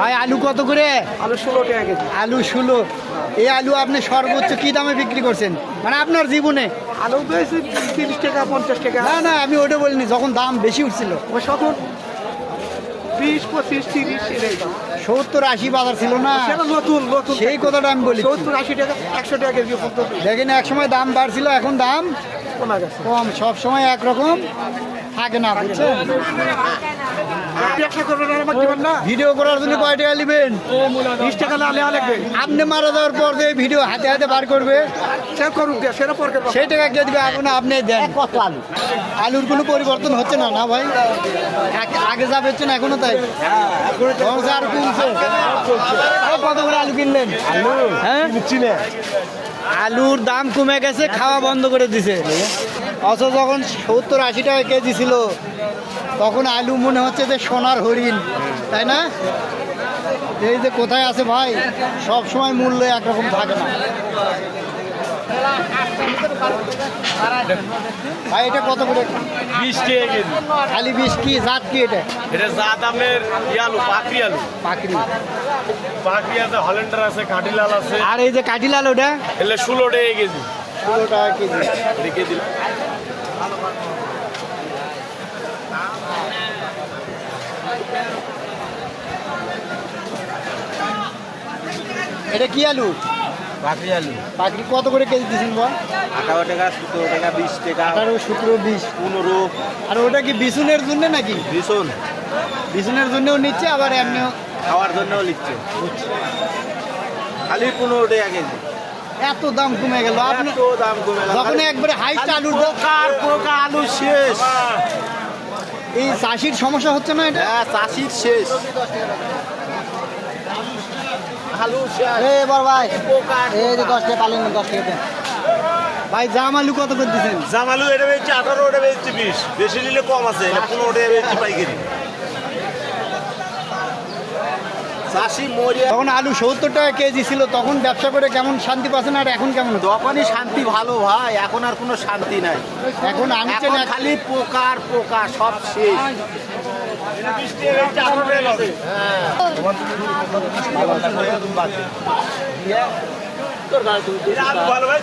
ভাই আলু কত করে? আলু 16 টাকা কেজি। আলু 16। এই আলু আপনি সর্বোচ্চ কি দামে বিক্রি করছেন মানে আপনার জীবনে? আলু বেশি 30 টাকা 50 টাকা। না না আমি ওটা বলিনি, যখন দাম বেশি উঠছিল ওই তখন 20 25 30 এটাই দাম। 70-80 বাজার ছিল না, সেটা নতুন নতুন সেই কথাটা আমি বলি। 70 80 টাকা 100 টাকা কেজি পর্যন্ত দেখেন এক সময় দাম বাড়ছিল, এখন দাম কমে গেছে। কম। সব সময় একরকম থাকে না, বুঝছেন? ব্যবসা করবেন আর আমাকে দিবেন না। ভিডিও করার জন্য কয় টাকা নেবেন? 20 টাকা না লেয়া লাগবে। আপনি মারা যাওয়ার পর যে ভিডিও হাতে হাতে বার করবে সে করুক দিয়ে সেটা পরে করবো। সেই টাকা কে দিবে? এখন আপনি দেন। কত আলু? আলুর কোনো পরিবর্তন হচ্ছে না না ভাই? আগে যা বেচছেন এখনো তাই? খরচ আর কমছে? এই কত করে আলু কিনলেন? হ্যাঁ, আলুর দাম কমে গেছে, খাওয়া বন্ধ করে দিছে। অথচ যখন 70-80 টাকা কেজি ছিল তখন আলু মনে হচ্ছে যে সোনার হরিণ, তাই না? এই যে কোথায় আছে ভাই, সব সময় মূল্য একরকম থাকে না ভাই। এটা কত করে? 20 টাকা কেজি। খালি 20? কি জাত কি এটা? এটা জাত আপনার আলু, পাকড়ি আলু। পাকড়ি। পাকড়ি আছে, হল্যান্ডার আছে, কাঠিলাল আছে। আর এই যে কাঠিলাল ওটা? এলে 16 টাকা কেজি। 16 টাকা কেজি। রেখে দিল। এটা কি আলু? পাকড়ি আলু। পাকড়ি কত করে কেজি দিচ্ছেন বল? 18 টাকা, 17 টাকা, 20 টাকা, 18, 17, 20। 15। আর ওটা কি বিছুনের জন্য নাকি? ভীষণ বিছুনের জন্যও নিচ্ছে আবার এমনিও? খাওয়ার জন্যও লিখছে। খালি 15 টাকা কেজি। এত দাম কমে গেল আপনি এত দাম কমে গেল। যখন একবারে হাইস্ট আলুর দাম। পোকা আলু শেষ। এই চাষির সমস্যা হচ্ছে না এটা? হ্যাঁ, চাষির শেষ। আলু শেষ। এবার ভাই পোকা এই যে 10 টাকা পালেন, 10 টাকা দেন ভাই। জাম আলু কত করে দিচ্ছেন? জামালু এটা বেচছে 18, ওটা বেচছে 20। বেশি নিলে কম আছে, এটা 15 টাকা বেচছে পাইকারি। চাষি মরিয়া তখন আলু 70 টাকা কেজি ছিল, তখন ব্যবসা করে কেমন শান্তি পাচ্ছেন আর এখন কেমন? তখনই শান্তি ভালো ভাই, এখন আর কোনো শান্তি নাই। এখন আনছেন এখন খালি পোকা আর পোকা, সব শেষ। ভালো ভাই।